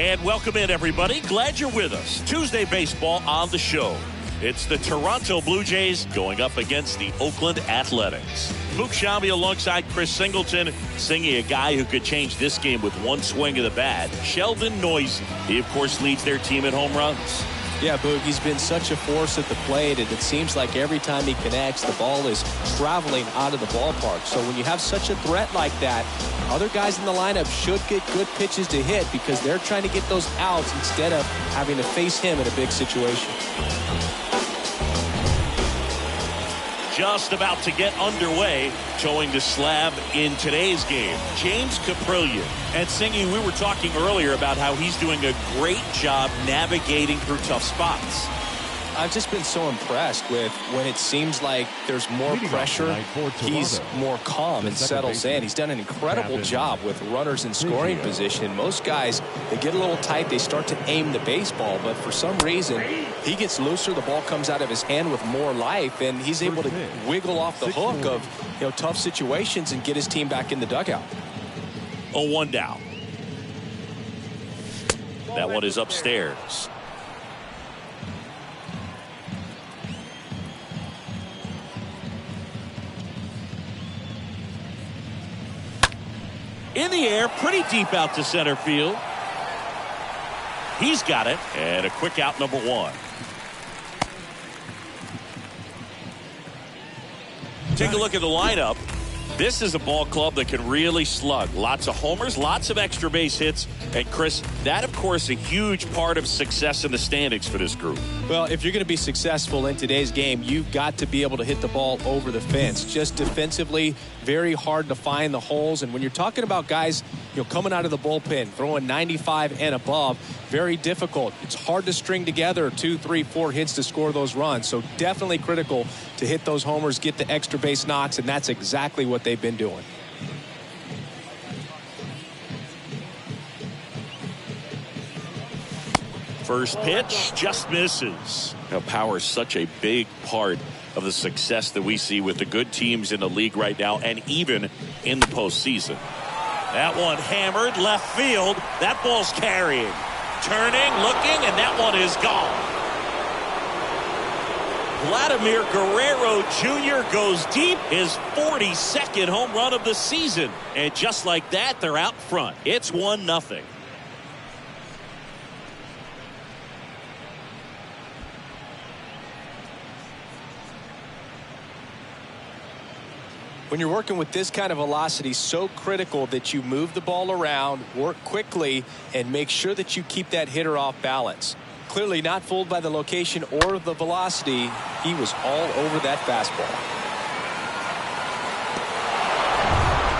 And welcome in, everybody. Glad you're with us. Tuesday baseball on the show. It's the Toronto Blue Jays going up against the Oakland Athletics. Luke Shambi alongside Chris Singleton, singing a guy who could change this game with one swing of the bat. Sheldon Noisy. He, of course, leads their team in home runs. Yeah, Boog, he's been such a force at the plate, and it seems like every time he connects, the ball is traveling out of the ballpark. So when you have such a threat like that, other guys in the lineup should get good pitches to hit because they're trying to get those outs instead of having to face him in a big situation. Just about to get underway, towing the slab in today's game, James Caprillion. And Singy, we were talking earlier about how he's doing a great job navigating through tough spots. I've just been so impressed with when it seems like there's more pressure, he's more calm and settles in. He's done an incredible job with runners in scoring position. Most guys, they get a little tight, they start to aim the baseball, but for some reason, he gets looser, the ball comes out of his hand with more life, and he's able to wiggle off the hook of tough situations and get his team back in the dugout. 0-1 down. That one is upstairs. In the air, pretty deep out to center field. He's got it, and a quick out, number one. Take a look at the lineup. This is a ball club that can really slug. Lots of homers, lots of extra base hits. And Chris, that of course a huge part of success in the standings for this group. Well, if you're going to be successful in today's game, you've got to be able to hit the ball over the fence. Just defensively, very hard to find the holes. And when you're talking about guys, coming out of the bullpen, throwing 95 and above, very difficult. It's hard to string together 2, 3, 4 hits to score those runs. So definitely critical to hit those homers, get the extra base knocks, and that's exactly what they've been doing. First pitch just misses. Now, power is such a big part of the success that we see with the good teams in the league right now and even in the postseason. That one hammered left field. That ball's carrying. Turning, looking, and that one is gone. Vladimir Guerrero Jr. goes deep, his 42nd home run of the season. And just like that, they're out front. It's 1-0. When you're working with this kind of velocity, so critical that you move the ball around, work quickly, and make sure that you keep that hitter off balance. Clearly not fooled by the location or the velocity. He was all over that fastball.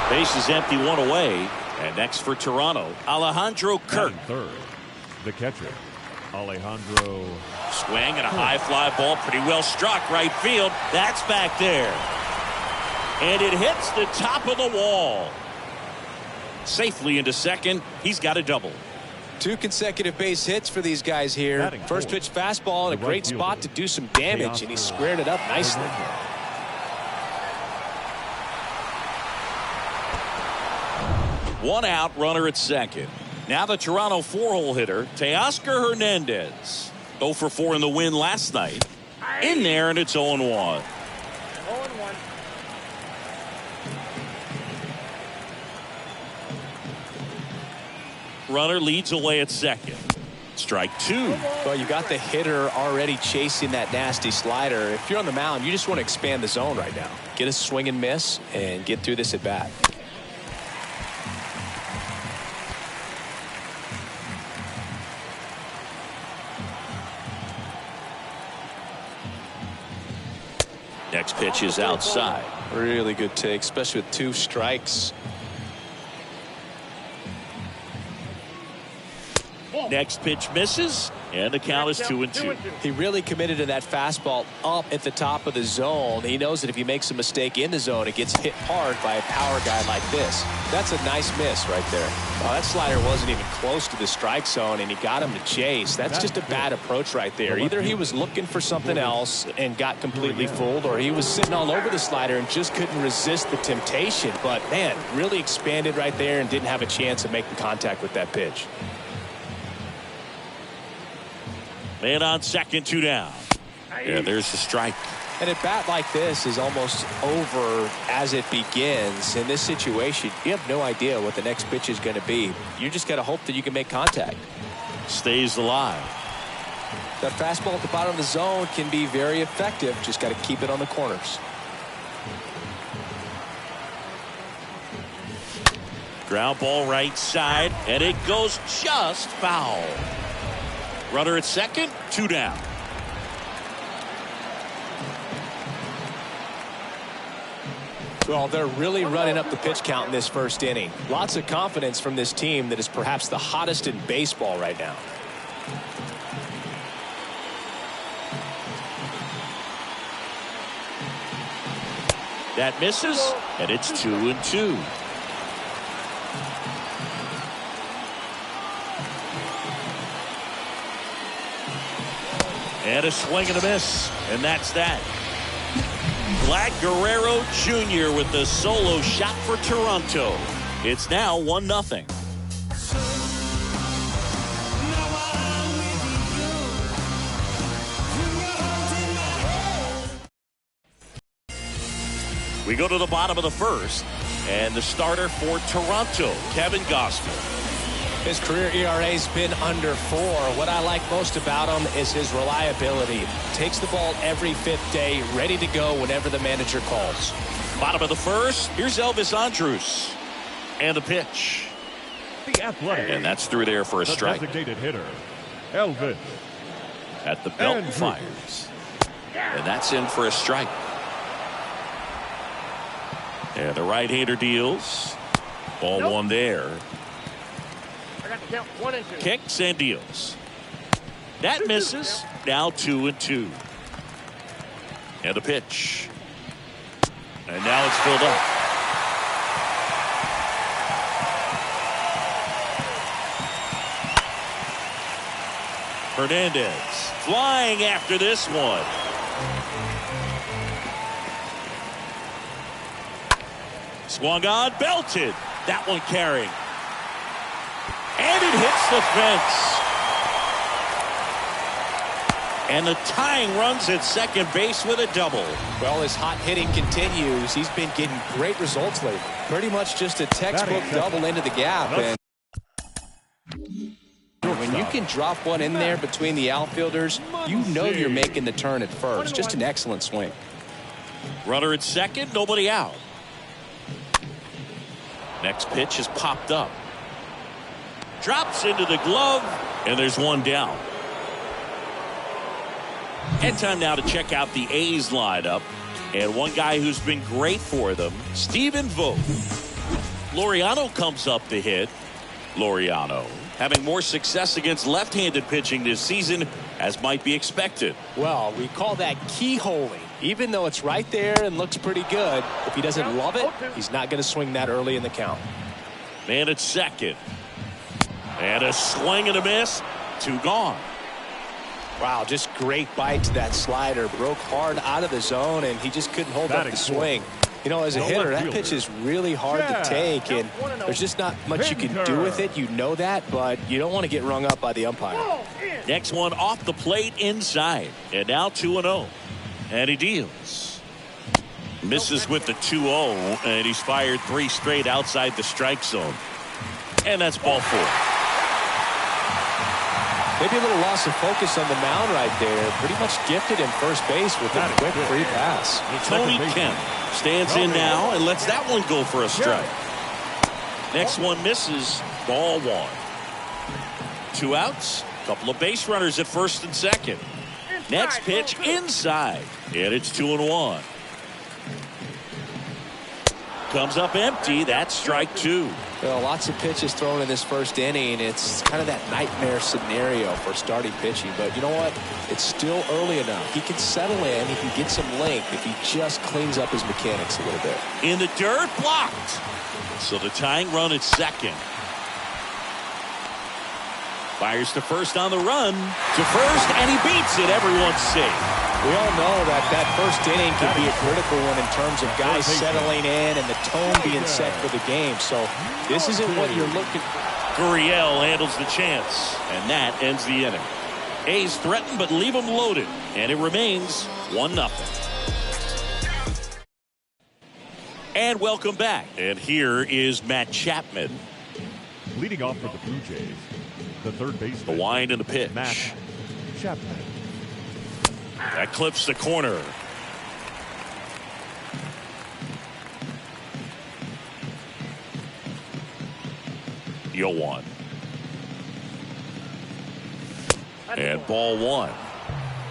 Base is empty, one away. And next for Toronto, Alejandro Kirk. Third, the catcher, Alejandro. Swing and a high fly ball, pretty well struck right field. That's back there. And it hits the top of the wall. Safely into second. He's got a double. 2 consecutive base hits for these guys here. First pitch fastball in a great spot to do some damage, and he squared it up nicely. One out, runner at second. Now the Toronto 4-hole hitter, Teoscar Hernandez. 0 for 4 in the win last night. In there, and it's 0-1. 0-1. Runner leads away at second. Strike 2. Well, you got the hitter already chasing that nasty slider. If you're on the mound, you just want to expand the zone right now. Get a swing and miss and get through this at bat. Next pitch is outside. Really good take, especially with 2 strikes. Next pitch misses, and the count is 2-2. He really committed to that fastball up at the top of the zone. He knows that if he makes a mistake in the zone, it gets hit hard by a power guy like this. That's a nice miss right there. Oh, that slider wasn't even close to the strike zone, and he got him to chase. That's just a bad approach right there. Either he was looking for something else and got completely fooled, or he was sitting all over the slider and just couldn't resist the temptation. But, man, really expanded right there and didn't have a chance of making contact with that pitch. Man on second, 2 down. Yeah, there's the strike. And a bat like this is almost over as it begins. In this situation, you have no idea what the next pitch is going to be. You just got to hope that you can make contact. Stays alive. That fastball at the bottom of the zone can be very effective. Just got to keep it on the corners. Ground ball right side, and it goes just foul. Runner at second, 2 down. Well, they're really running up the pitch count in this first inning. Lots of confidence from this team that is perhaps the hottest in baseball right now. That misses, and it's 2-2. And a swing and a miss, and that's that. Vlad Guerrero Jr. with the solo shot for Toronto. It's now 1-0. We go to the bottom of the first, and the starter for Toronto, Kevin Gausman. His career ERA's been under 4. What I like most about him is his reliability. Takes the ball every 5th day, ready to go whenever the manager calls. Bottom of the first, here's Elvis Andrus. And the pitch. The Athletic. And that's through there for a strike. Designated hitter, Elvis. At the belt Andrus. fires. And that's in for a strike. And the right-hander deals. Ball one there. Kicks and deals. That misses. Now 2-2. And the pitch. And now it's filled up. Hernandez flying after this one. Swung on, belted. That one carrying. And it hits the fence. And the tying runs at second base with a double. Well, his hot hitting continues. He's been getting great results lately. Pretty much just a textbook double into the gap. And when you can drop one in there between the outfielders, you know you're making the turn at first. Just an excellent swing. Runner at second, nobody out. Next pitch is popped up. Drops into the glove, and there's one down. And time now to check out the A's lineup. And one guy who's been great for them, Stephen Vogt. Laureano comes up to hit. Laureano having more success against left-handed pitching this season, as might be expected. Well, we call that keyholing. Even though it's right there and looks pretty good, if he doesn't love it, he's not going to swing that early in the count. Man at second. And a swing and a miss. 2 gone. Wow, just great bite to that slider. Broke hard out of the zone, and he just couldn't hold up the swing. You know, as a hitter, that pitch is really hard to take, and there's just not much you can do with it. You know that, but you don't want to get rung up by the umpire. Next one off the plate inside. And now 2-0. And he deals. Misses with the 2-0, and he's fired 3 straight outside the strike zone. And that's ball 4. Maybe a little loss of focus on the mound right there. Pretty much gifted in first base with a quick free pass. Tony Kemp stands in now and lets that one go for a strike. Next one misses. Ball 1. 2 outs. Couple of base runners at first and second. Next pitch inside. And it's 2-1. Comes up empty. That's strike 2. Well, lots of pitches thrown in this first inning. It's kind of that nightmare scenario for starting pitching. But you know what? It's still early enough. He can settle in. He can get some length if he just cleans up his mechanics a little bit. In the dirt, blocked. So the tying run at second. Fires to first on the run. To first, and he beats it. Everyone's safe. We all know that that first inning can be a critical one in terms of guys settling in and the tone being set for the game. So this isn't what you're looking for. Gurriel handles the chance, and that ends the inning. A's threaten but leave them loaded, and it remains 1-0. And welcome back. And here is Matt Chapman. Leading off for the Blue Jays, the third baseman. The wind and the pitch. Matt Chapman. That clips the corner. Yo-1. And ball one.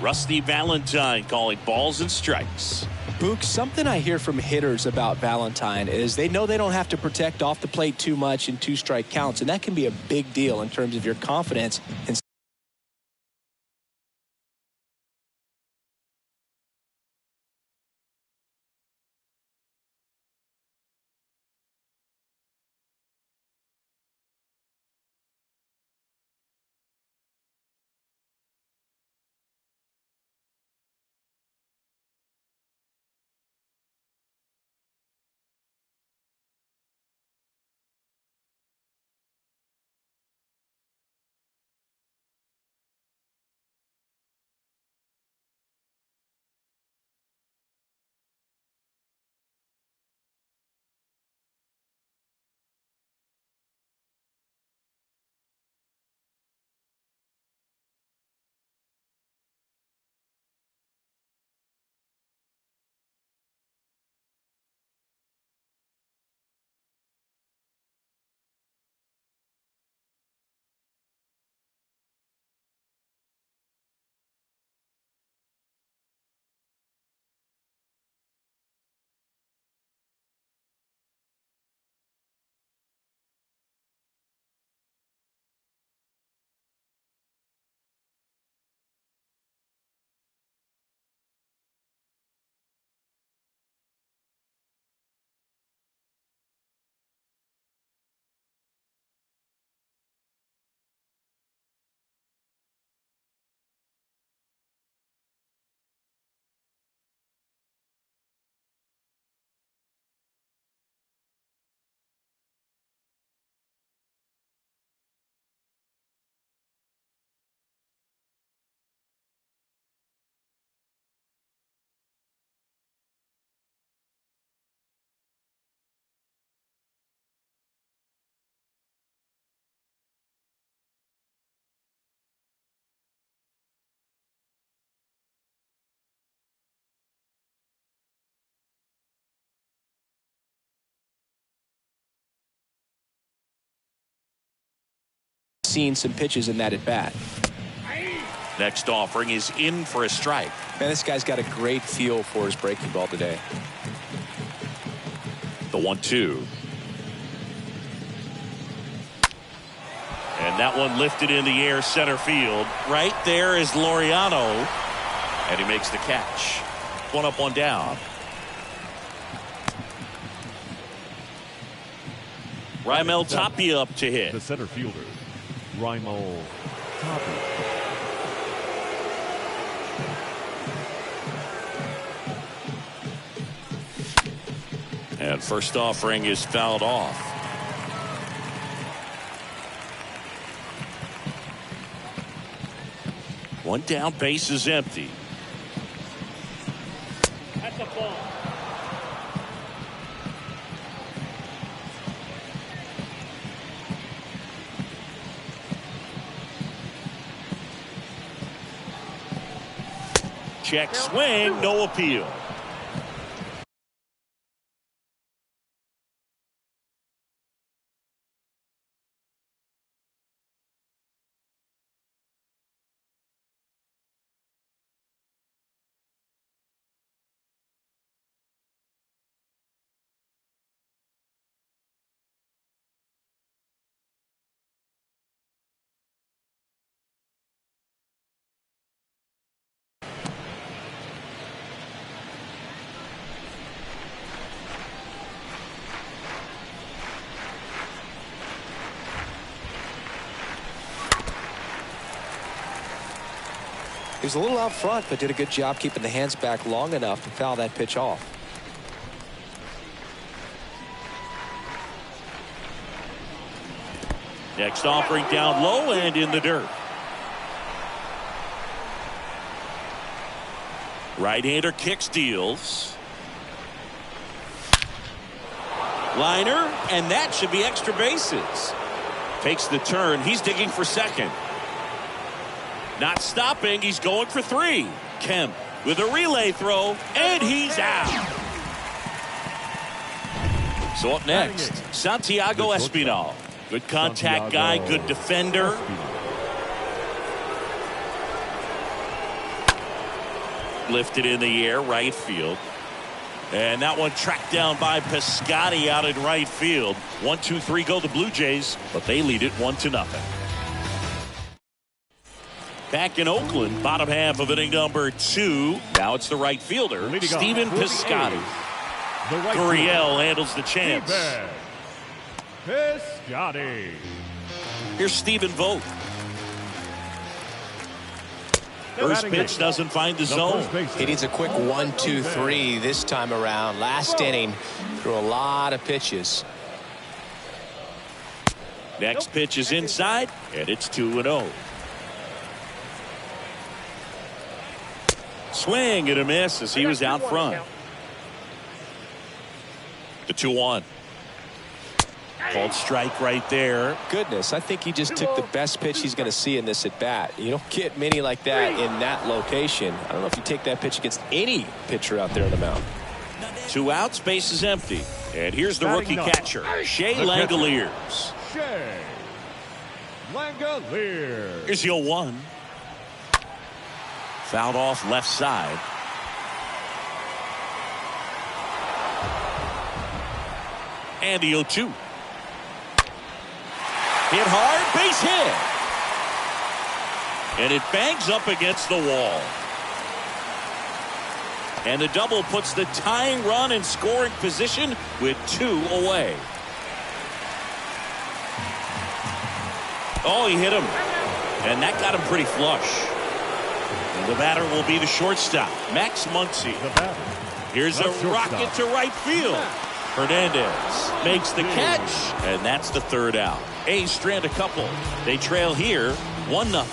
Rusty Valentine calling balls and strikes. Book, something I hear from hitters about Valentine is they know they don't have to protect off the plate too much in two-strike counts, and that can be a big deal in terms of your confidence in seen some pitches in that at bat. Next offering is in for a strike. Man, this guy's got a great feel for his breaking ball today. The 1-2. And that one lifted in the air center field. Right there is Laureano. And he makes the catch. 1 up, 1 down. Raimel Tapia up to hit. The center fielder, Raimel Tapia. And first offering is fouled off. One down, base is empty. That's a ball. Check swing, no appeal. He was a little out front, but did a good job keeping the hands back long enough to foul that pitch off. Next offering down low and in the dirt. Right-hander kicks, deals. Liner, and that should be extra bases. Takes the turn. He's digging for second. Not stopping. He's going for three. Kemp with a relay throw, and he's out. So up next, Santiago Espinal. Good contact guy, good defender. Lifted in the air, right field. And that one tracked down by Piscotty out in right field. 1-2-3 go the Blue Jays, but they lead it 1-0. Back in Oakland, bottom half of inning number 2. Now it's the right fielder, Stephen Piscotty. Gurriel handles the chance. Piscotty. Here's Stephen Vogt. First pitch doesn't find the zone. He needs a quick 1-2-3 this time around. Last inning, threw a lot of pitches. Next pitch is inside, and it's 2-0. Swing and a miss as he was out front. The 2-1. Called strike right there. Goodness, I think he just took the best pitch he's going to see in this at bat. You don't get many like that in that location. I don't know if you take that pitch against any pitcher out there on the mound. 2 outs, base is empty. And here's the rookie catcher, Shea Langoliers. Shea Langoliers. Here's the 0-1. Fouled off left side. And the 0-2. Hit hard, base hit. And it bangs up against the wall. And the double puts the tying run in scoring position with 2 away. Oh, he hit him. And that got him pretty flush. And the batter will be the shortstop, Max Muncy. Here's a rocket to right field. Hernandez makes the catch, and that's the 3rd out. A's strand a couple. They trail here 1-0.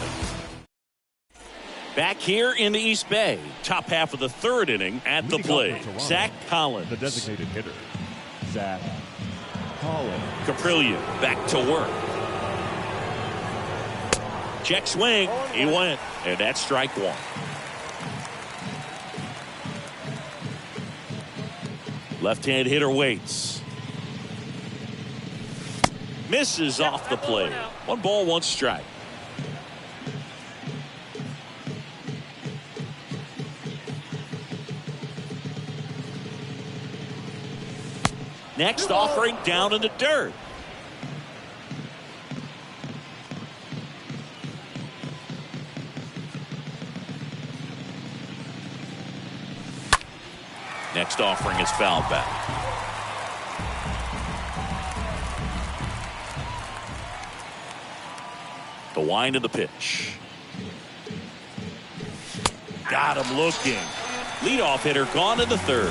Back here in the East Bay, top half of the 3rd inning at the plate. Zach Collins. The designated hitter, Zach Collins. Caprillion back to work. Check swing. He went, and that's strike 1. Left-hand hitter waits. Misses off the plate. 1 ball, 1 strike. Next offering down in the dirt. Next offering is fouled back. The wind of the pitch. Got him looking. Leadoff hitter gone in the 3rd.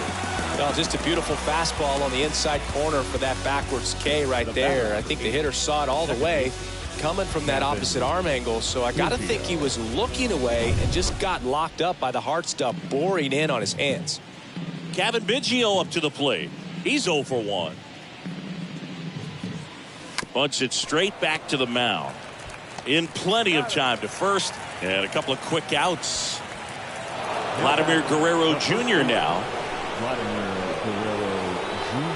Well, just a beautiful fastball on the inside corner for that backwards K right there. I think the hitter saw it all the way coming from that opposite arm angle. So I got to think he was looking away and just got locked up by the hard stuff boring in on his hands. Kevin Biggio up to the plate. He's 0 for 1. Bunts it straight back to the mound. In plenty of time to first, and a couple of quick outs. Vladimir Guerrero Jr. now. Vladimir Guerrero Jr.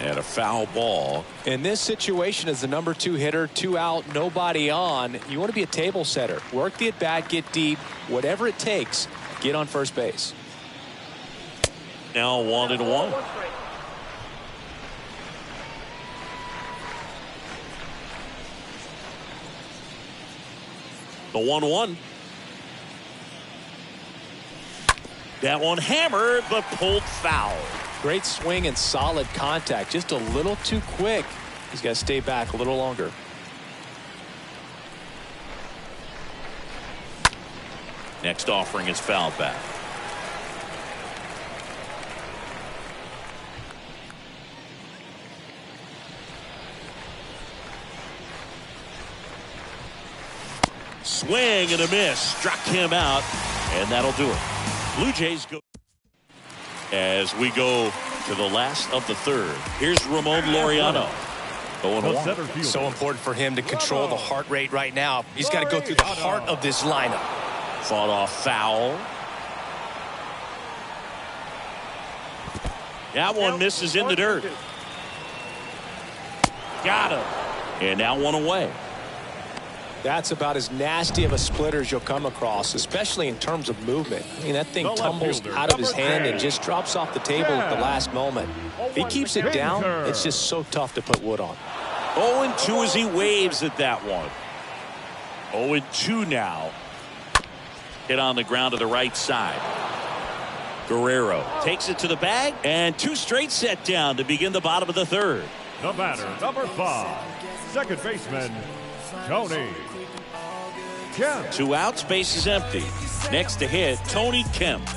And a foul ball. In this situation, as the number 2 hitter, 2 out, nobody on, you want to be a table setter. Work the at bat, get deep, whatever it takes, get on first base. Now 1-1. The 1-1. That one hammered, but pulled foul. Great swing and solid contact. Just a little too quick. He's got to stay back a little longer. Next offering is fouled back. Swing and a miss. Struck him out, and that'll do it. Blue Jays go. As we go to the last of the third, here's Ramon Laureano. So important for him to control the heart rate right now. He's got to go through the heart of this lineup. Fought off foul. That one misses in the dirt. Got him. And now one away. That's about as nasty of a splitter as you'll come across, especially in terms of movement. I mean, that thing tumbles out of his hand and just drops off the table at the last moment. If he keeps it down, it's just so tough to put wood on. 0-2 as he waves at that one. 0-2 now. Hit on the ground to the right side. Guerrero takes it to the bag, and 2 straight set down to begin the bottom of the third. The batter, number 5, second baseman, Tony Kemp. 2 outs, base is empty. Next to hit, Tony Kemp.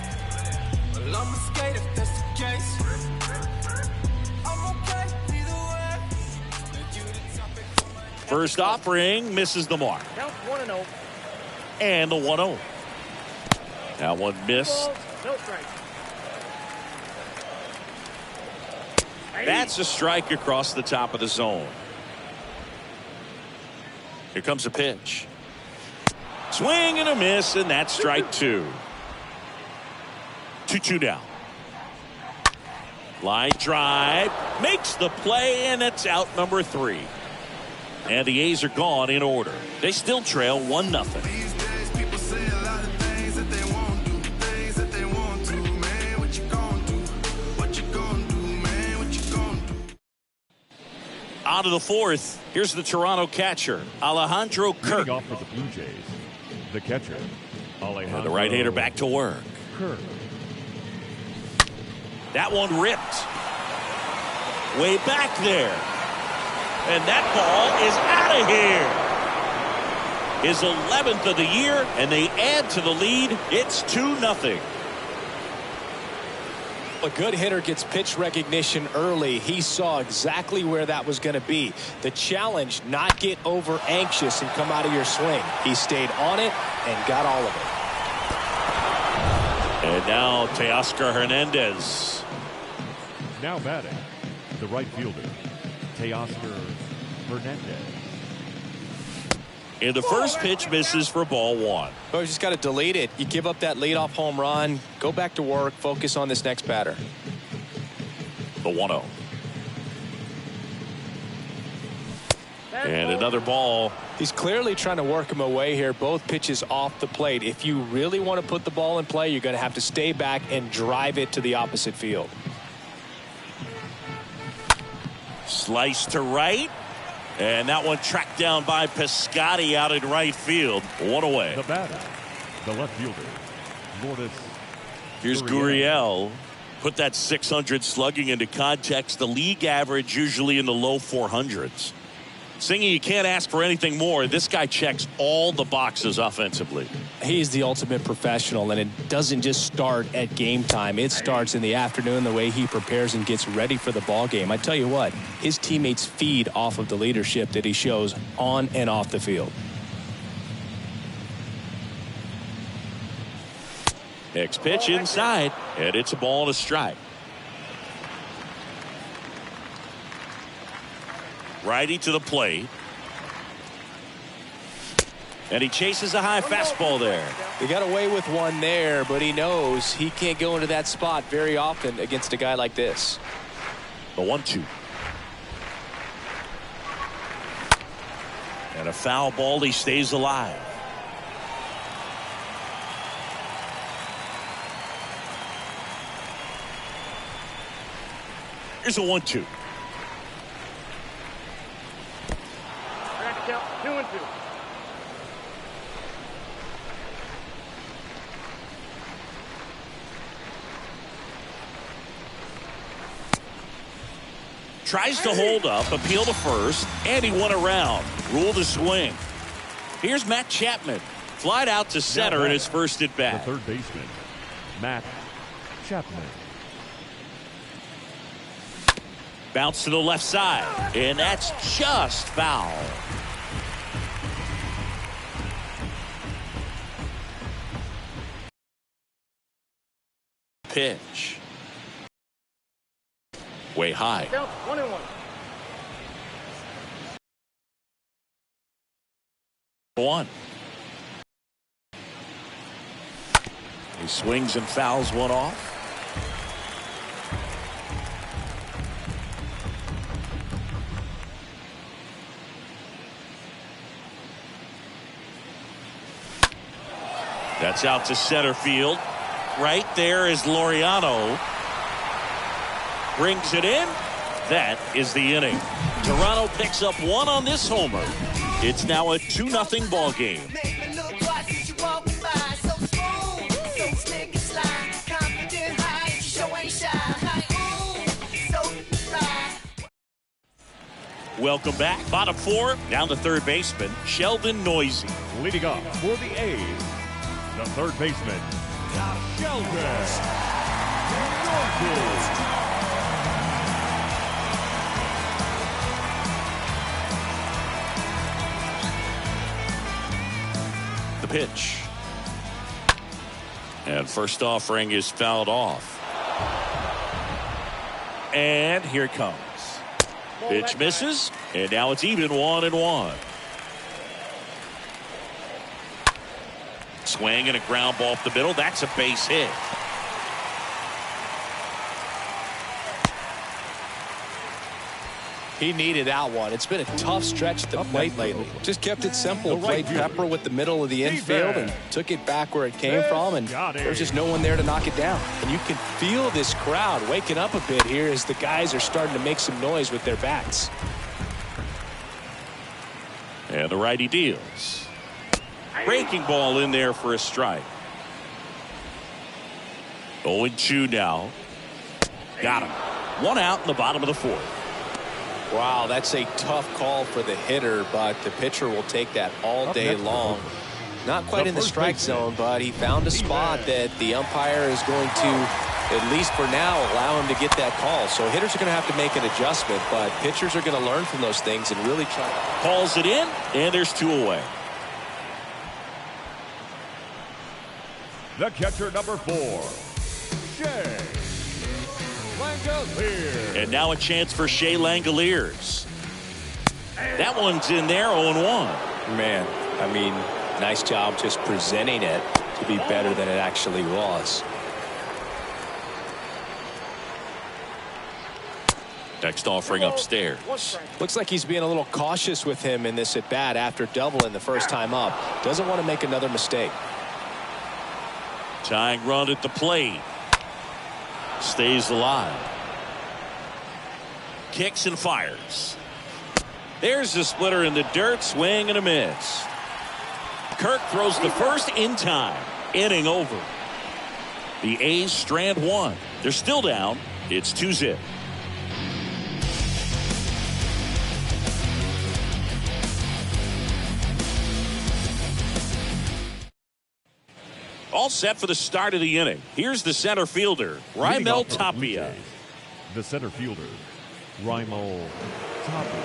First offering misses the mark. And the 1-0. That one missed. That's a strike across the top of the zone. Here comes a pitch. Swing and a miss, and that's strike 2. 2-2 down. Line drive. Makes the play, and it's out number 3. And the A's are gone in order. They still trail 1-0. On to the 4th. Here's the Toronto catcher, Alejandro Kirk. Leading off for the Blue Jays, the catcher, Alejandro. And the right-hander back to work. Kirk. That one ripped. Way back there. And that ball is out of here. His 11th of the year, and they add to the lead. It's 2-0. A good hitter gets pitch recognition early. He saw exactly where that was going to be. The challenge, not get over anxious and come out of your swing. He stayed on it and got all of it. And now Teoscar Hernandez. Now batting, the right fielder, Teoscar Hernandez. And the first pitch misses for ball 1. Well, you just got to delete it. You give up that leadoff home run. Go back to work. Focus on this next batter. The 1-0. And another ball. He's clearly trying to work him away here. Both pitches off the plate. If you really want to put the ball in play, you're going to have to stay back and drive it to the opposite field. Slice to right. And that one tracked down by Piscotty out in right field. 1 away. The batter, the left fielder, Lourdes. Here's Gurriel. Put that 600 slugging into context. The league average usually in the low 400s. Singy, you can't ask for anything more. This guy checks all the boxes offensively. He's the ultimate professional, and it doesn't just start at game time. It starts in the afternoon, the way he prepares and gets ready for the ball game. I tell you what, his teammates feed off of the leadership that he shows on and off the field. Next pitch inside, and it's a ball and a strike. Righty to the plate. And he chases a high fastball there. He got away with one there, but he knows he can't go into that spot very often against a guy like this. The 1-2. And a foul ball. He stays alive. Here's a 1-2. Count 2-2. Tries to hold up, appeal to first, and he won around. Ruled a swing. Here's Matt Chapman. Flied out to center in his first at bat. The third baseman, Matt Chapman. Bounce to the left side, and that's just foul. pitch. Way high. Count 1-1. 1. He swings and fouls one off. That's out to center field. Right there is Laureano. Brings it in. That is the inning. Toronto picks up 1 on this homer. It's now a 2-0 ball game. Welcome back. Bottom 4, down to third baseman, Sheldon Noisy. Leading off for the A's, the third baseman, Sheldon Noisy. The pitch. And first offering is fouled off. And here it comes. Pitch misses, and now it's even 1-1. Swing and a ground ball up the middle. That's a base hit. He needed that one. It's been a tough stretch at the plate lately. Just kept it simple. Played pepper with the middle of the infield and took it back where it came from, and there's just no one there to knock it down. And you can feel this crowd waking up a bit here as the guys are starting to make some noise with their bats. And the righty deals. Breaking ball in there for a strike. 0-2 now. Got him. 1 out in the bottom of the 4th. Wow, that's a tough call for the hitter, but the pitcher will take that all day long. Not quite in the strike zone, but he found a spot that the umpire is going to, at least for now, allow him to get that call. So hitters are going to have to make an adjustment, but pitchers are going to learn from those things and really try. Calls it in, and there's 2 away. The catcher, number 4, Shea Langoliers. And now a chance for Shea Langoliers. That one's in there, 0-1. Man, I mean, nice job just presenting it to be better than it actually was. Next offering upstairs. Looks like he's being a little cautious with him in this at bat after doubling the first time up. Doesn't want to make another mistake. Tying run at the plate. Stays alive. Kicks and fires. There's the splitter in the dirt. Swing and a miss. Kirk throws the first in time. Inning over. The A's strand 1. They're still down. It's 2-0. All set for the start of the inning. Here's the center fielder, Raimel Tapia. The center fielder, Raimel Tapia.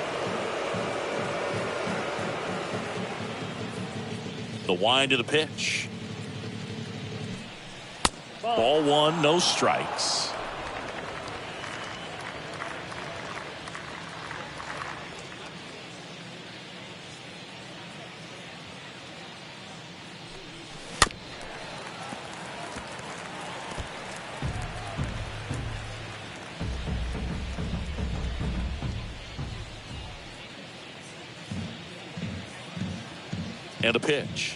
The wind of the pitch. Ball 1, no strikes. And a pitch.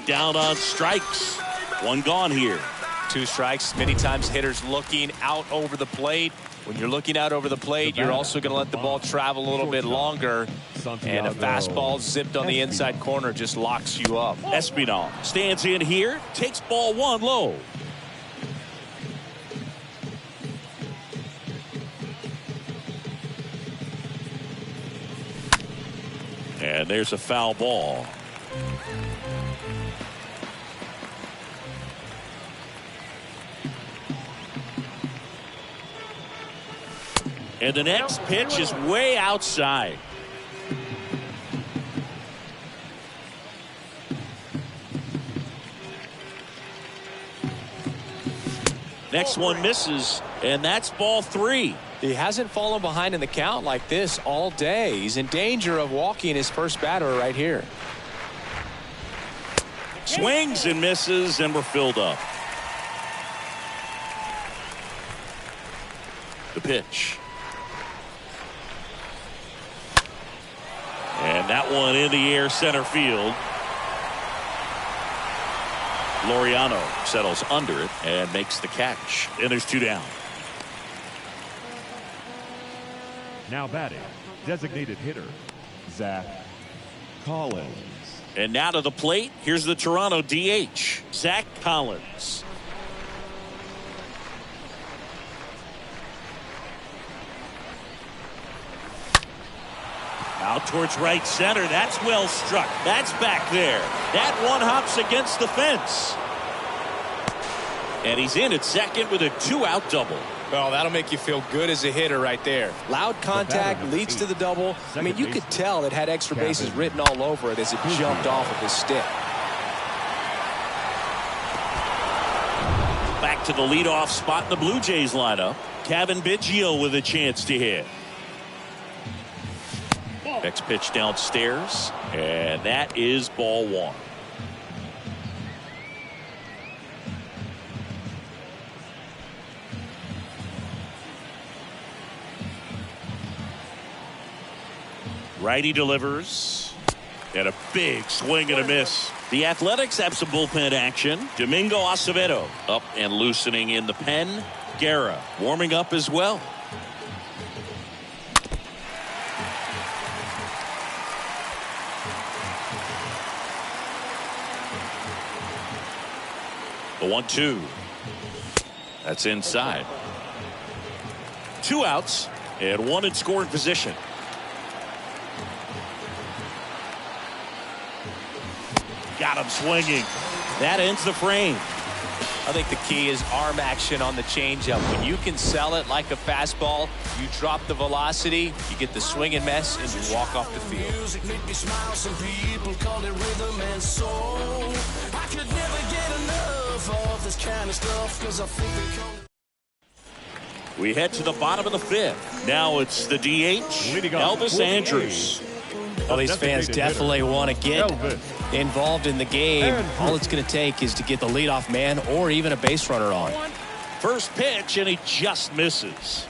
Down on strikes. 1 gone here. 2 strikes. Many times hitters looking out over the plate. When you're looking out over the plate, you're also going to let the ball travel a little bit longer. And a fastball zipped on the inside corner just locks you up. Espinal stands in here, takes ball 1 low. And there's a foul ball. And the next pitch is way outside. Next one misses, and that's ball 3. He hasn't fallen behind in the count like this all day. He's in danger of walking his first batter right here. Swings and misses, and we're filled up. The pitch. And that one in the air center field. Laureano settles under it and makes the catch. And there's 2 down. Now batting, designated hitter, Zach Collins. And now to the plate, here's the Toronto DH, Zach Collins. Out towards right center. That's well struck. That's back there. That one hops against the fence. And he's in at second with a 2-out double. Well, that'll make you feel good as a hitter right there. Loud contact leads to the double. I mean, you could tell it had extra bases written all over it as it jumped off of his stick. Back to the leadoff spot in the Blue Jays lineup. Kevin Biggio with a chance to hit. Next pitch downstairs, and that is ball 1. Righty delivers, and a big swing and a miss. The Athletics have some bullpen action. Domingo Acevedo up and loosening in the pen. Guerra warming up as well. The 1-2. That's inside. 2 outs and 1 in scoring position. Got him swinging. That ends the frame. I think the key is arm action on the changeup. When you can sell it like a fastball, you drop the velocity, you get the swing and miss, and you walk off the field. Some people call it rhythm and soul. I could never get enough of this kind of stuff because I think we head to the bottom of the 5th. Now it's the DH, Elvis Andrus. Well, these fans definitely want to get involved in the game. All it's going to take is to get the leadoff man or even a base runner on. First pitch, and he just misses.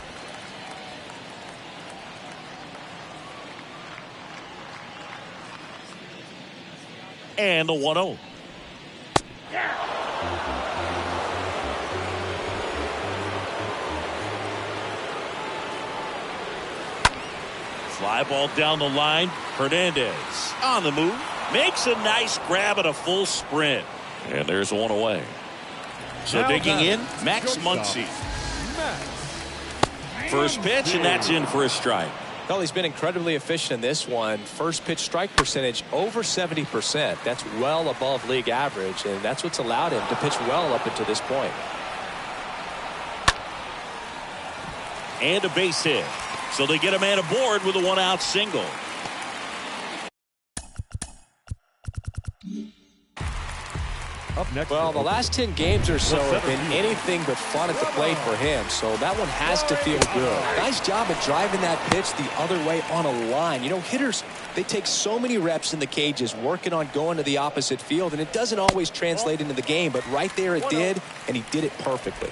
And the 1-0. Fly ball down the line. Hernandez on the move. Makes a nice grab at a full sprint. And there's 1 away. So digging in, Max Muncy. First pitch, and that's in for a strike. Well, he's been incredibly efficient in this one. First pitch strike percentage over 70%. That's well above league average, and that's what's allowed him to pitch well up until this point. And a base hit. So they get a man aboard with a 1-out single. Up next, well, the last 10 games or so have been anything but fun at the plate for him, so that one has to feel good. Nice job of driving that pitch the other way on a line. You know, hitters, they take so many reps in the cages working on going to the opposite field, and it doesn't always translate into the game, but right there it did, and he did it perfectly.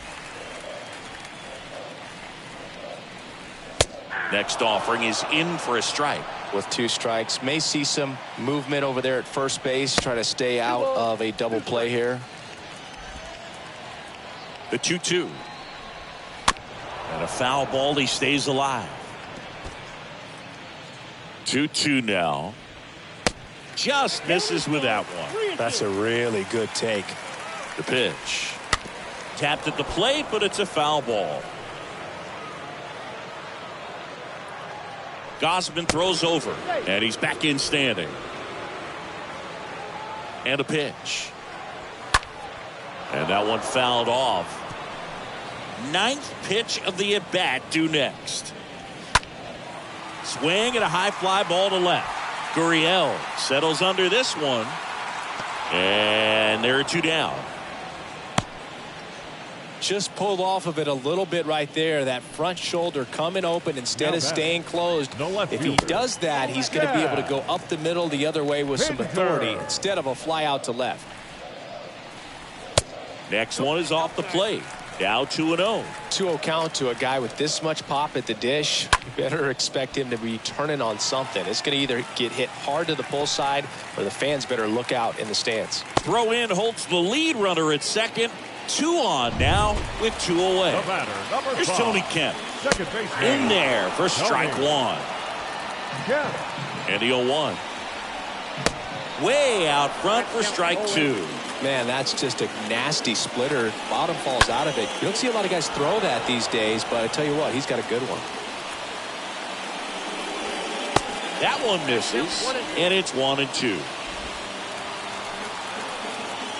Next offering is in for a strike. With 2 strikes, may see some movement over there at first base, try to stay out of a double play here. The 2-2. And a foul ball, he stays alive. 2-2 now. Just misses with that one. That's a really good take. The pitch. Tapped at the plate, but it's a foul ball. Gausman throws over, and he's back in standing. And a pitch. And that one fouled off. 9th pitch of the at-bat due next. Swing and a high fly ball to left. Gurriel settles under this one. And there are 2 down. Just pulled off of it a little bit right there. That front shoulder coming open instead of staying closed. If he does that, he's going to be able to go up the middle the other way with some authority instead of a fly out to left. Next one is off the plate. Now 2-0. 2-0 count to a guy with this much pop at the dish. You better expect him to be turning on something. It's going to either get hit hard to the pull side or the fans better look out in the stands. Throw in holds the lead runner at second. 2 on now with 2 away. The batter, number Here's 5, Tony Kemp. second baseman. In there for strike 1. Kemp. And the 0-1. Way out front for strike 2. Man, that's just a nasty splitter. Bottom falls out of it. You don't see a lot of guys throw that these days, but I tell you what, he's got a good one. That one misses, and it's 1-2.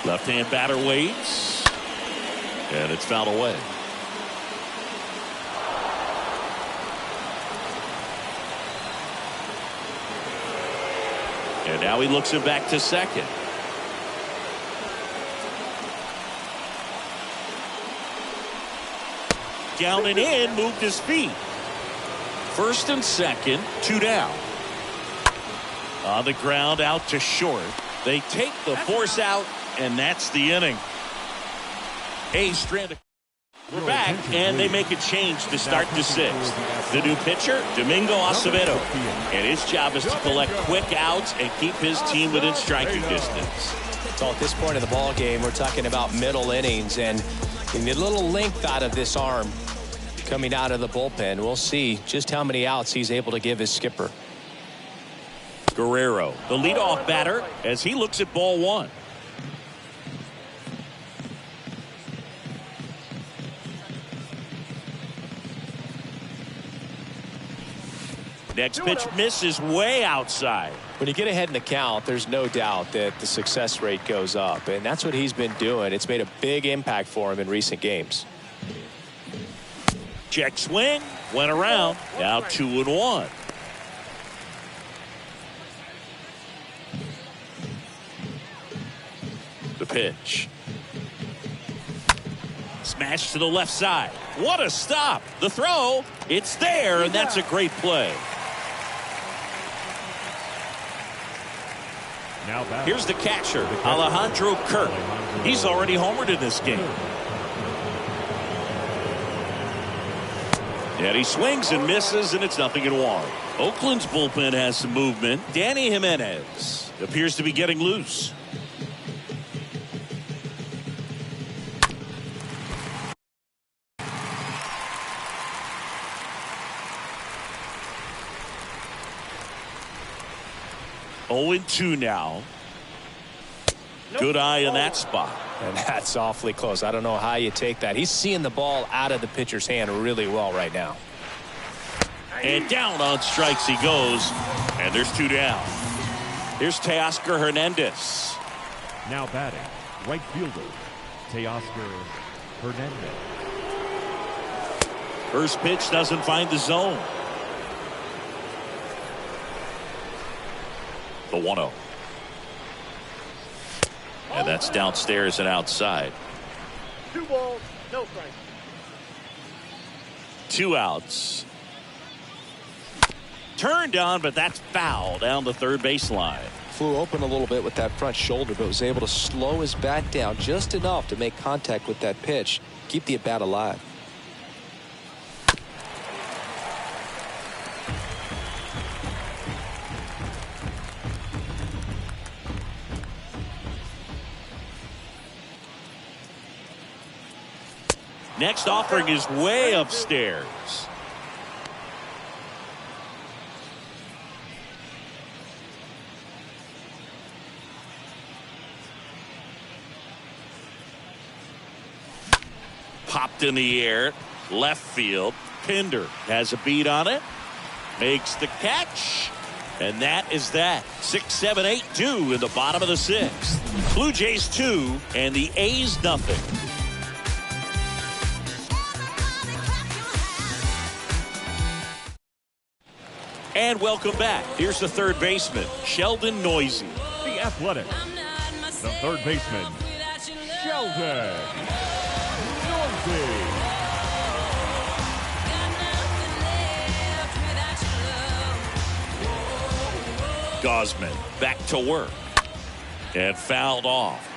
Left-hand batter waits, and it's fouled away. And now he looks it back to second. Down and in, moved his feet. First and second, 2 down. On the ground, out to short. They take the force out, and that's the inning. A's stranded. We're back, and they make a change to start the 6th. The new pitcher, Domingo Acevedo. And his job is to collect quick outs and keep his team within striking distance. So at this point of the ball game, we're talking about middle innings, and you need a little length out of this arm coming out of the bullpen. We'll see just how many outs he's able to give his skipper. Guerrero, the leadoff batter, as he looks at ball 1. Next pitch misses way outside. When you get ahead in the count, there's no doubt that the success rate goes up, and that's what he's been doing. It's made a big impact for him in recent games. Check swing, went around, now 2-1. The pitch. Smash to the left side. What a stop. The throw, it's there, and that's a great play. Here's the catcher, Alejandro Kirk. He's already homered in this game. And he swings and misses, and it's 0-1. Oakland's bullpen has some movement. Danny Jimenez appears to be getting loose. Oh, 2 now. Good eye in that spot. And that's awfully close. I don't know how you take that. He's seeing the ball out of the pitcher's hand really well right now. And down on strikes he goes. And there's 2 down. Here's Teoscar Hernandez. Now batting, right fielder, Teoscar Hernandez. First pitch doesn't find the zone. The 1-0. And that's downstairs and outside. 2 balls, no strikes. 2 outs. Turned on, but that's foul down the third baseline. Flew open a little bit with that front shoulder, but was able to slow his bat down just enough to make contact with that pitch, keep the at-bat alive. Next offering is way upstairs. Popped in the air, left field. Pinder has a beat on it, makes the catch, and that is that. 6-7-8-2 in the bottom of the 6th. Blue Jays 2 and the A's nothing. And welcome back. Here's the third baseman, Sheldon Noisy. The Athletics. The third baseman, Sheldon Noisy. Gosman back to work and fouled off.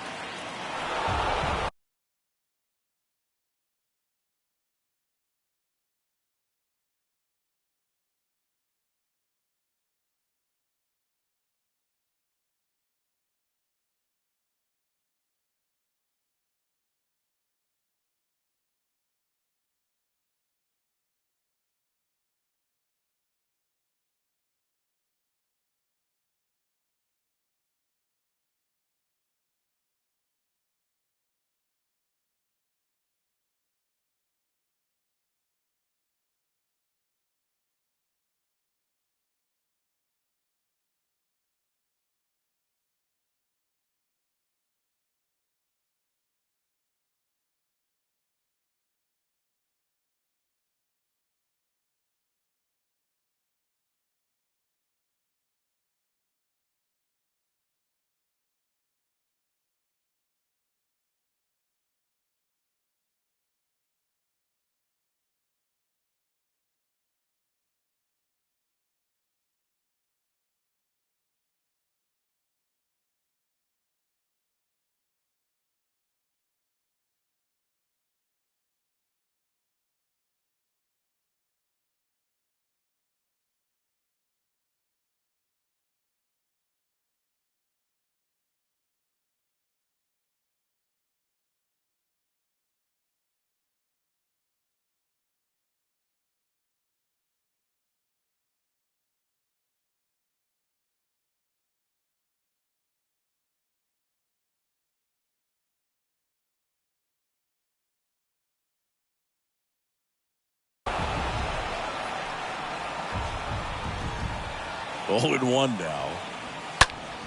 Oh, and 1 now.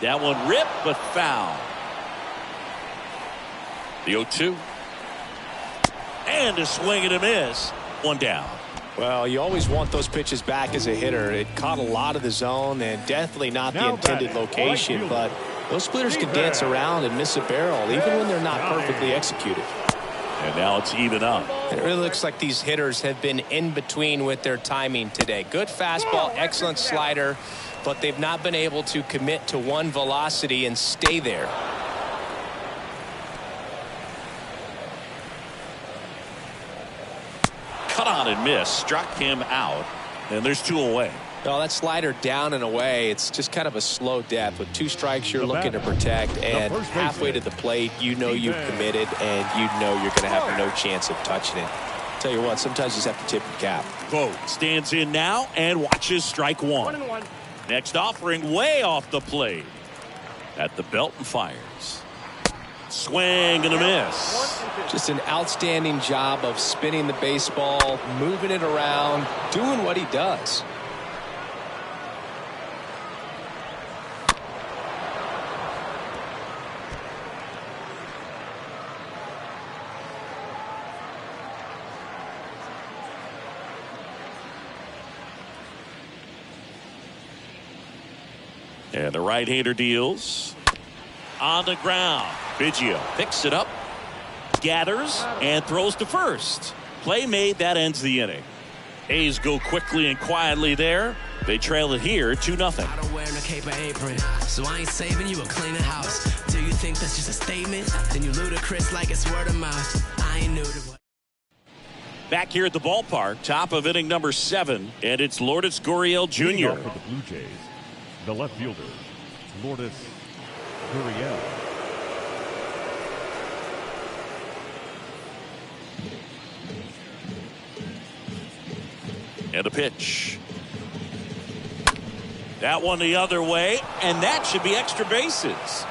That one ripped, but foul. The 0-2. And a swing and a miss. 1 down. Well, you always want those pitches back as a hitter. It caught a lot of the zone and definitely not the intended location, but those splitters can dance around and miss a barrel even when they're not perfectly executed. And now it's even up. It really looks like these hitters have been in between with their timing today. Good fastball, excellent slider, but they've not been able to commit to one velocity and stay there. Cut on and miss. Struck him out. And there's 2 away. Well, that slider down and away, it's just kind of a slow death. With 2 strikes, you're looking to protect, and halfway to the plate, you know you've committed, and you know you're going to have no chance of touching it. Tell you what, sometimes you just have to tip your cap. Vogt stands in now and watches strike 1. 1-1. Next offering way off the plate. At the belt and fires. Swing and a miss. Just an outstanding job of spinning the baseball, moving it around, doing what he does. And the right-hander deals. On the ground. Biggio picks it up, gathers, and throws to first. Play made. That ends the inning. A's go quickly and quietly there. They trail it here 2-0. I don't wear no cape or apron, so I ain't saving you a cleaner house. Do you think that's just a statement? Then you ludicrous like it's word of mouth. I ain't new to. Back here at the ballpark, top of inning number 7, and it's Lourdes Gurriel Jr. For the Blue Jays, the left fielder, Lourdes Gurriel. And a pitch. That one the other way, and that should be extra bases.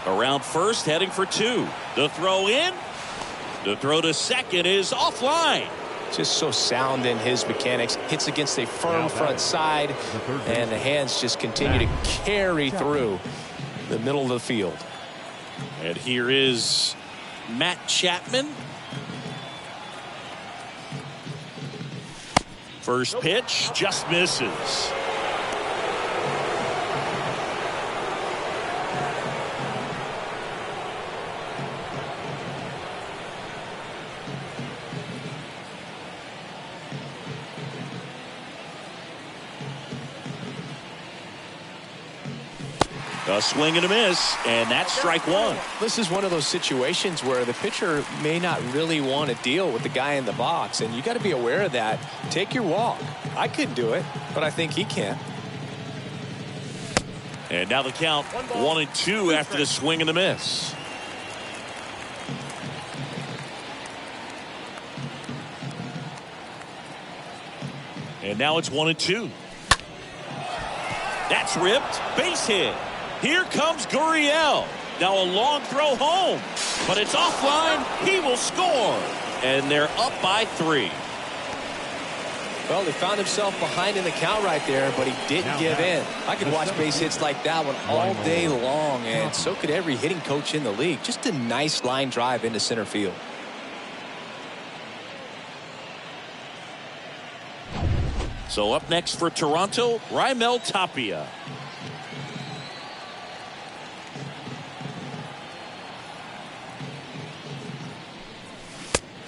Around first, heading for 2. The throw in. The throw to second is offline. Just so sound in his mechanics. Hits against a firm front side, and the hands just continue to carry through the middle of the field. And here is Matt Chapman. First pitch just misses. A swing and a miss, and that's strike one. This is one of those situations where the pitcher may not really want to deal with the guy in the box, and you got to be aware of that. Take your walk. I couldn't do it, but I think he can. And now the count 1-2 after the swing and the miss. And now it's 1-2. That's ripped. Base hit. Here comes Gurriel. Now a long throw home, but it's offline. He will score, and they're up by 3. Well, he found himself behind in the count right there, but he didn't give in. I could watch base hits like that one all day long, and so could every hitting coach in the league. Just a nice line drive into center field. So up next for Toronto, Raimel Tapia.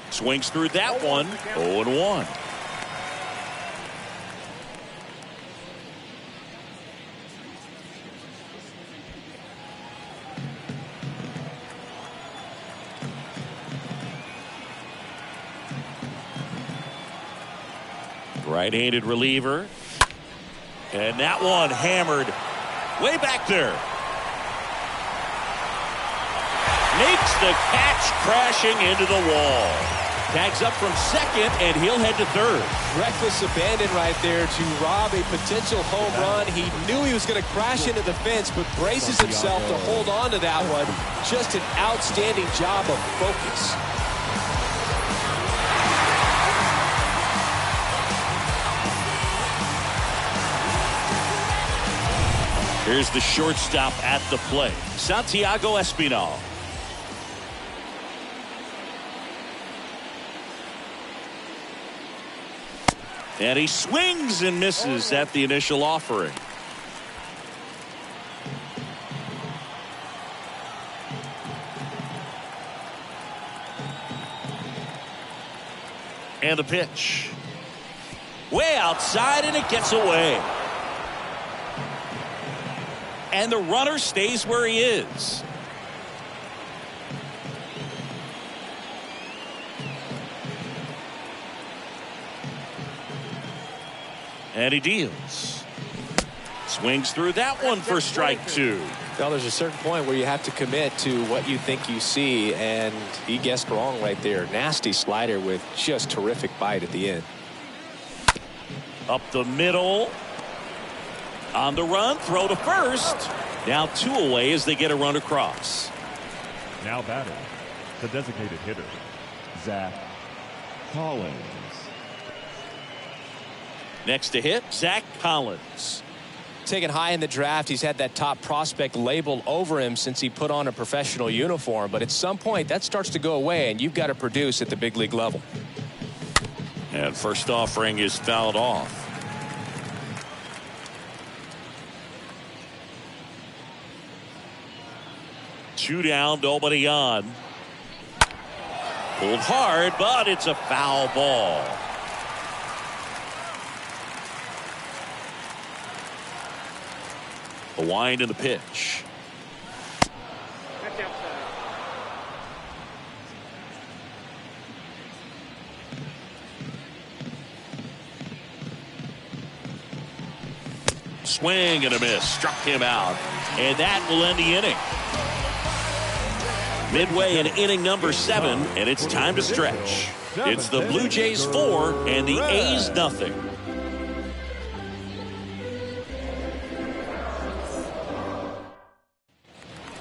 Swings through that one. 0-1. Right-handed reliever. And that one hammered way back there. Makes the catch, crashing into the wall. Tags up from second, and he'll head to third. Reckless abandon right there to rob a potential home run. He knew he was going to crash into the fence, but braces himself to hold on to that one. Just an outstanding job of focus. Here's the shortstop at the plate, Santiago Espinal. And he swings and misses at the initial offering. And the pitch. Way outside, and it gets away. And the runner stays where he is. And he deals. Swings through that one for strike 2. Well, there's a certain point where you have to commit to what you think you see, and he guessed wrong right there. Nasty slider with just terrific bite at the end. Up the middle. On the run, throw to first. Now 2 away as they get a run across. Now batting, the designated hitter, Zach Collins. Next to hit, Zach Collins. Taken high in the draft, he's had that top prospect label over him since he put on a professional uniform. But at some point, that starts to go away, and you've got to produce at the big league level. And first offering is fouled off. Two down, nobody on. Pulled hard, but it's a foul ball. The wind and the pitch. That's outside. Swing and a miss. Struck him out. And that will end the inning. Midway in inning number 7, and it's time to stretch. It's the Blue Jays 4 and the A's nothing.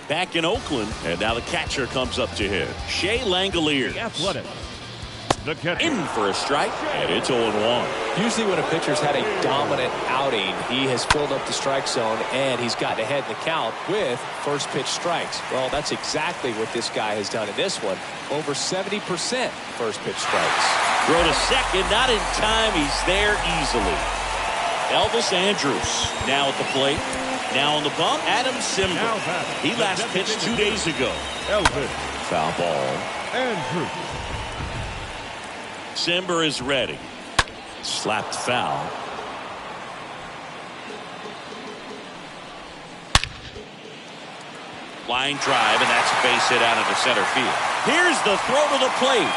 Back in Oakland, and now the catcher comes up to hit. Shea Langoliers. The Athletic. the catcher. In for a strike, and it's 0-1. Usually when a pitcher's had a dominant outing, he has filled up the strike zone and he's gotten ahead in the count with first pitch strikes. Well, that's exactly what this guy has done in this one. Over 70% first pitch strikes. Throw to second, not in time. He's there easily. Elvis Andrus now at the plate. Now on the bump, Adam Simber. He last pitched 2 days ago. Elvis Foul ball. Andrus. Simber is ready. Slapped foul. Line drive, and that's a base hit out into center field. Here's the throw to the plate.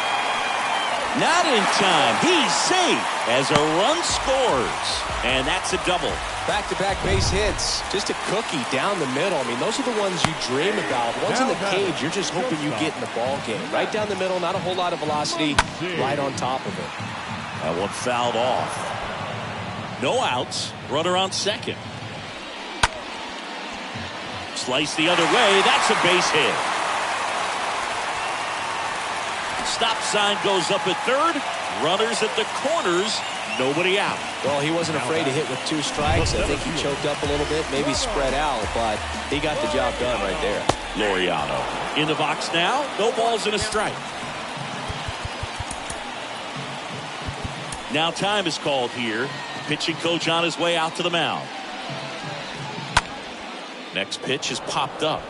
Not in time. He's safe as a run scores. And that's a double. Back-to-back base hits. Just a cookie down the middle. I mean, those are the ones you dream about. Ones in the cage, you're just hoping you get in the ball game. Right down the middle, not a whole lot of velocity. Right on top of it. That one fouled off. No outs. Runner on second. Slice the other way. That's a base hit. Stop sign goes up at third. Runners at the corners. Nobody out. Well, he wasn't afraid to hit with 2 strikes. I think he choked up a little bit, maybe spread out, but he got the job done right there. Laureano in the box now. No balls and a strike. Now time is called here. Pitching coach on his way out to the mound. Next pitch is popped up.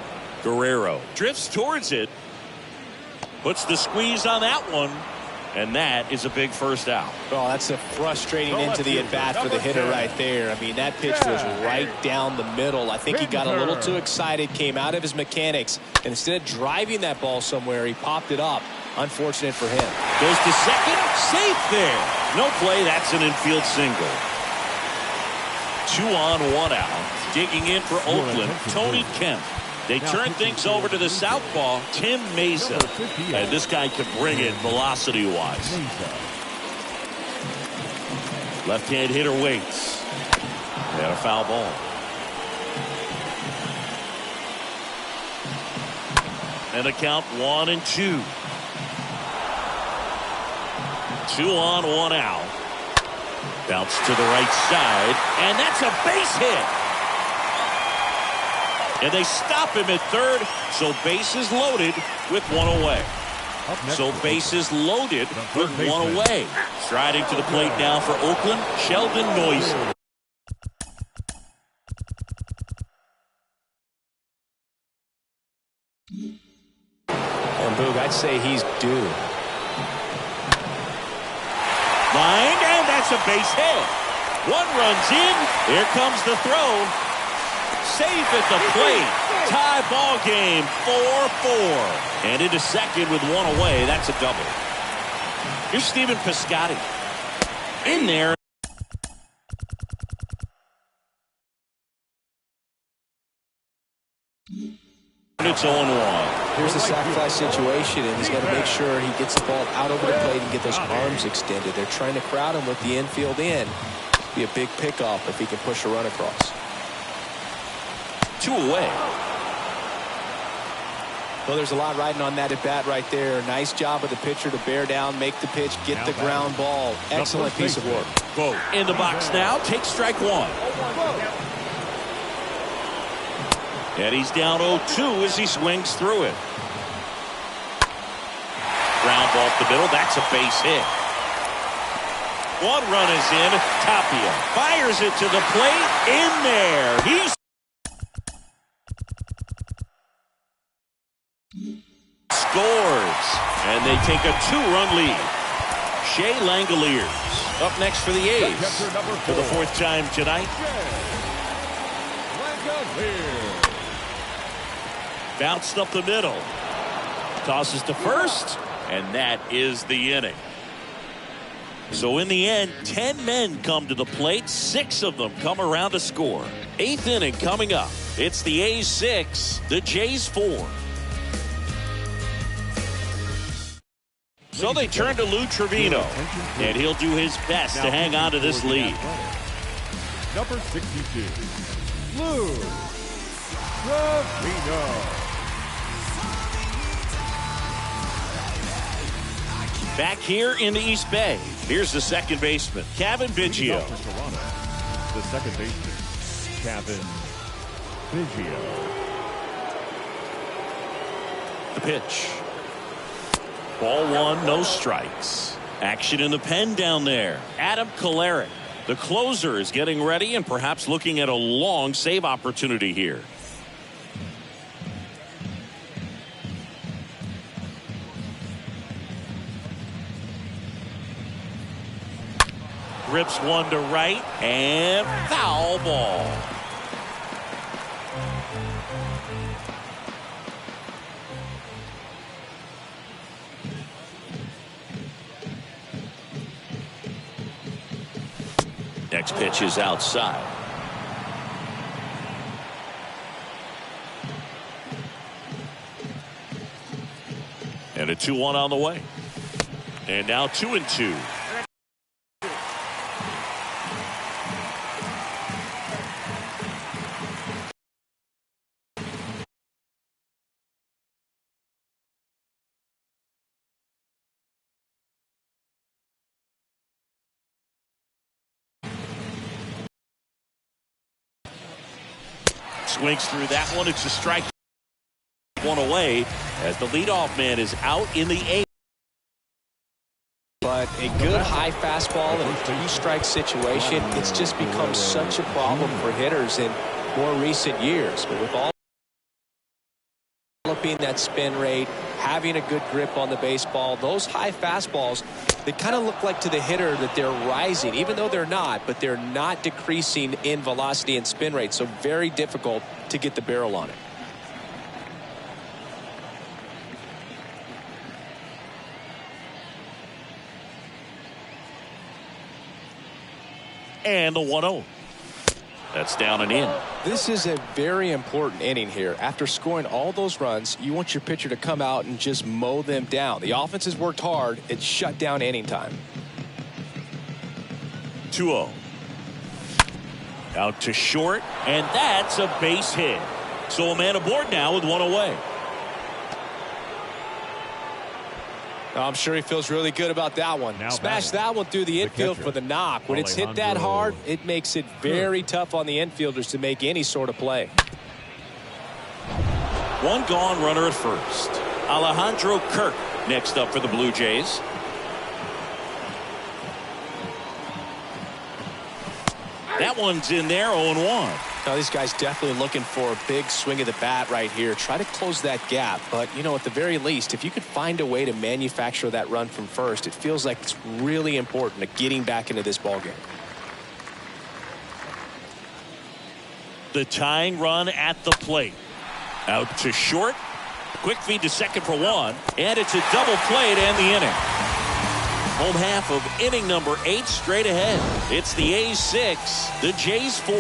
Guerrero drifts towards it. Puts the squeeze on that one. And that is a big first out. Well, that's a frustrating into the at-bat for the hitter right there. I mean, that pitch was right down the middle. I think he got a little too excited, came out of his mechanics, and instead of driving that ball somewhere, he popped it up. Unfortunate for him. Goes to second, safe there. No play, that's an infield single. 2 on, 1 out. Digging in for Oakland, Tony Kemp. They turn things over to the southpaw, Tim Mesa. And this guy can bring it velocity-wise. Left-hand hitter waits. They had a foul ball. And a count 1-2. 2 on, 1 out. Bounce to the right side, and that's a base hit. And they stop him at third, so bases loaded with 1 away. So bases loaded with 1 away. Striding to the plate now for Oakland, Sheldon Noyes. And Boog, I'd say he's due. Line, and that's a base hit. 1 runs in. Here comes the throw. Safe at the plate. Tie ball game, 4-4. And into second with 1 away. That's a double. Here's Stephen Piscotty. In there. It's 0-1. Here's the sacrifice situation, and he's got to make sure he gets the ball out over the plate and get those arms extended. They're trying to crowd him with the infield in. Be a big pickoff if he can push a run across. 2 away. Well, there's a lot riding on that at bat right there. Nice job of the pitcher to bear down, make the pitch, get the ground ball. Excellent piece of work. Vogt in the box now. Take strike 1. And he's down 0-2 as he swings through it. Ground ball up the middle. That's a base hit. 1 run is in. Tapia fires it to the plate. In there. He's scores. And they take a 2-run lead. Shea Langoliers up next for the A's for the 4th time tonight. Bounced up the middle. Tosses to first, and that is the inning. So in the end, 10 men come to the plate. 6 of them come around to score. 8th inning coming up. It's the A's 6, the Jays 4. So they turn to Lou Trevino, and he'll do his best to hang on to this lead. Number 62, Lou Trevino. Back here in the East Bay, here's the second baseman, Kevin Biggio. For Toronto, the second baseman, Kevin Biggio. The pitch. Ball one, no strikes. Action in the pen down there. Adam Kolarek, the closer, is getting ready and perhaps looking at a long save opportunity here. Rips one to right and foul ball. Next pitch is outside. And a 2-1 on the way. And now 2-2. Swings through that one. It's a strike. One away as the leadoff man is out in the eighth. But a good high fastball in a three-strike situation, it's just become such a problem for hitters in more recent years. But with all developing that spin rate, having a good grip on the baseball, those high fastballs, they kind of look like to the hitter that they're rising, even though they're not, but they're not decreasing in velocity and spin rate. So very difficult to get the barrel on it. And the 1-0. That's down and in. This is a very important inning here. After scoring all those runs, you want your pitcher to come out and just mow them down. The offense has worked hard. It's shut down inning time. 2-0. Out to short, and that's a base hit. So a man aboard now with one away. I'm sure he feels really good about that one. Smash that one through the infield for the knock. When it's hit that hard, it makes it very tough on the infielders to make any sort of play. One gone, runner at first. Alejandro Kirk next up for the Blue Jays. That one's in there, 0-1. Now these guys definitely looking for a big swing of the bat right here. Try to close that gap. But, you know, at the very least, if you could find a way to manufacture that run from first, it feels like it's really important to getting back into this ballgame. The tying run at the plate. Out to short. Quick feed to second for one. And it's a double play to end the inning. Home half of inning number 8 straight ahead. It's the A's 6, the Jays 4.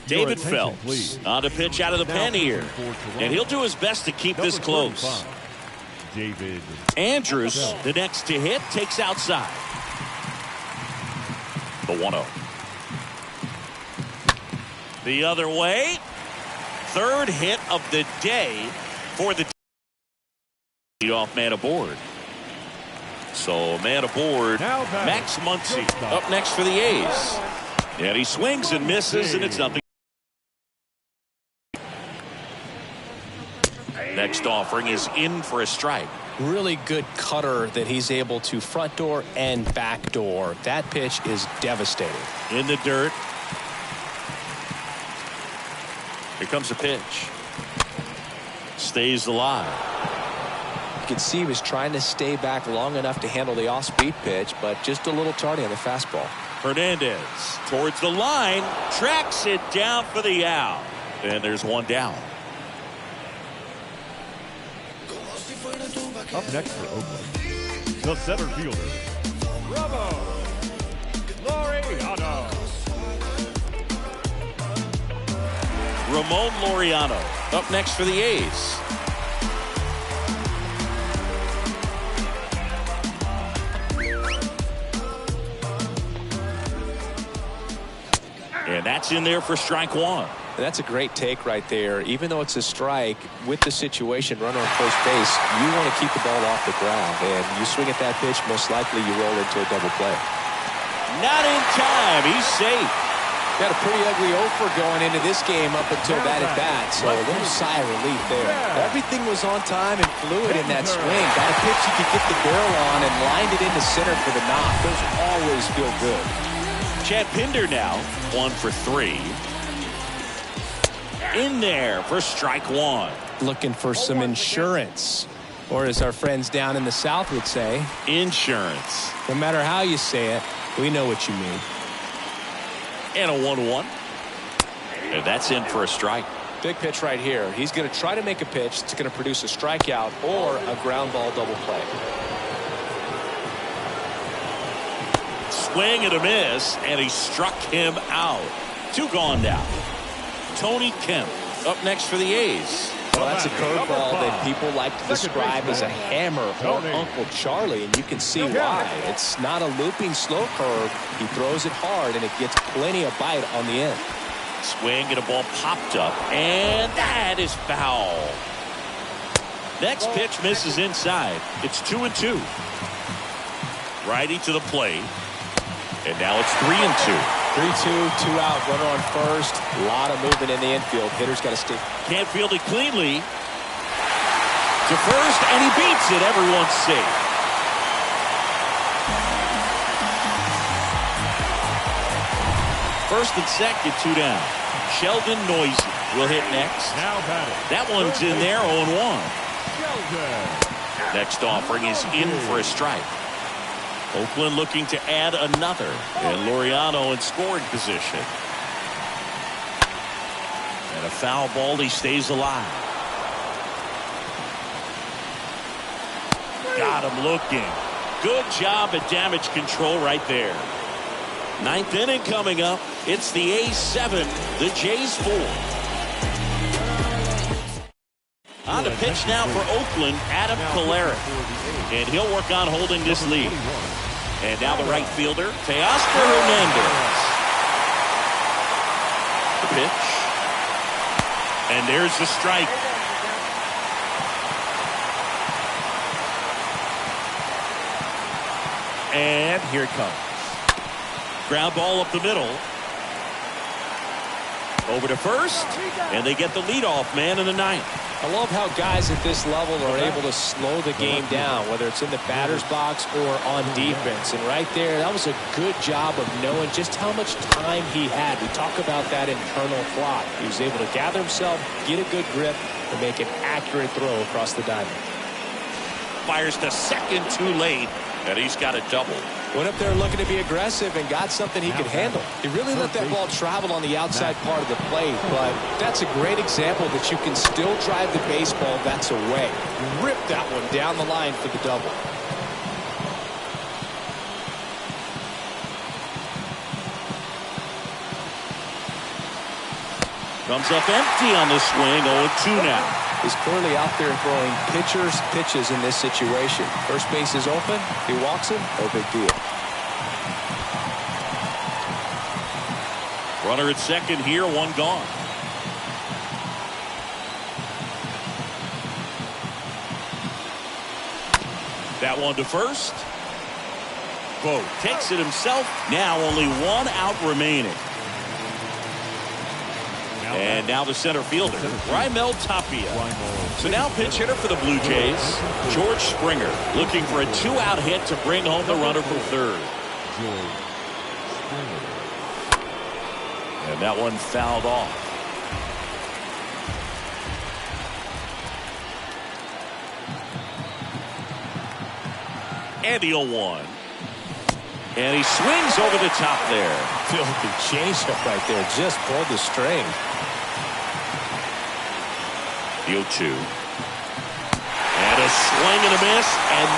David Phelps on to pitch out of the pen here. And he'll do his best to keep this close. David Andrews, the next to hit, takes outside. The 1-0. The other way. Third hit of the day for the leadoff man aboard. So man aboard, Max Muncy up next for the A's. And he swings and misses, and it's nothing. Next offering is in for a strike. Really good cutter that he's able to front door and back door. That pitch is devastating. In the dirt. Here comes the pitch. Stays alive. You can see he was trying to stay back long enough to handle the off-speed pitch, but just a little tardy on the fastball. Hernandez towards the line, tracks it down for the out. And there's one down. up next for Oakland. The center fielder, Ramon Laureano up next for the A's. And that's in there for strike one. And that's a great take right there. Even though it's a strike, with the situation, runner on first base, you want to keep the ball off the ground. And you swing at that pitch, most likely you roll into a double play. Not in time. He's safe. Got a pretty ugly offer going into this game up until that at bat, so a little sigh of relief there. Everything was on time and fluid in that swing. Got a pitch you could get the barrel on and lined it into center for the knock. Those always feel good. Chad Pinder now 1 for 3. In there for strike one. Looking for some insurance, or as our friends down in the South would say, insurance. No matter how you say it, we know what you mean. And a 1-1. And that's in for a strike. Big pitch right here. He's going to try to make a pitch that's going to produce a strikeout or a ground ball double play. Swing and a miss, and he struck him out. 2 gone now. Tony Kemp up next for the A's. Well, that's a curveball that people like to describe as a hammer or Uncle Charlie, and you can see why. It's not a looping slow curve. He throws it hard, and it gets plenty of bite on the end. Swing and a ball popped up, and that is foul. Next pitch misses inside. It's 2-2. Righty to the plate, and now it's 3-2. 3-2, 2 out, runner on first. A lot of movement in the infield. Hitter's got to stick. Can't field it cleanly. To first, and he beats it. Everyone's safe. First and second, 2 down. Sheldon Noisy will hit next. That one's in there, 0-1. Next offering is in for a strike. Oakland looking to add another, and Laureano in scoring position. And a foul ball, he stays alive. Got him looking. Good job at damage control right there. 9th inning coming up. It's the A's 7, the Jays 4. On the pitch now for Oakland, Adam Kolarek. And he'll work on holding this lead. And now the right fielder, Teoscar Hernandez. The pitch. And there's the strike. And here it comes. Ground ball up the middle. Over to first. And they get the leadoff man in the 9th. I love how guys at this level are able to slow the game down, whether it's in the batter's box or on defense. And right there, that was a good job of knowing just how much time he had. We talk about that internal clock. He was able to gather himself, get a good grip, and make an accurate throw across the diamond. Fires to second too late, and he's got a double. Went up there looking to be aggressive and got something he could handle. He really let that ball travel on the outside part of the plate, but that's a great example that you can still drive the baseball that's away. Rip that one down the line for the double. Comes up empty on the swing, 0-2 now. He's clearly out there throwing pitches in this situation. First base is open. He walks him. No big deal. Runner at second here, 1 gone. That one to first. Vogt takes it himself. Now only 1 out remaining. And now the center fielder, Raimel Tapia. So now pinch hitter for the Blue Jays, George Springer, looking for a 2-out hit to bring home the runner from third. And that one fouled off. And the 0-1. And he swings over the top there. Filthy changeup right there. Just pulled the string. The 0-2. And a swing and a miss. And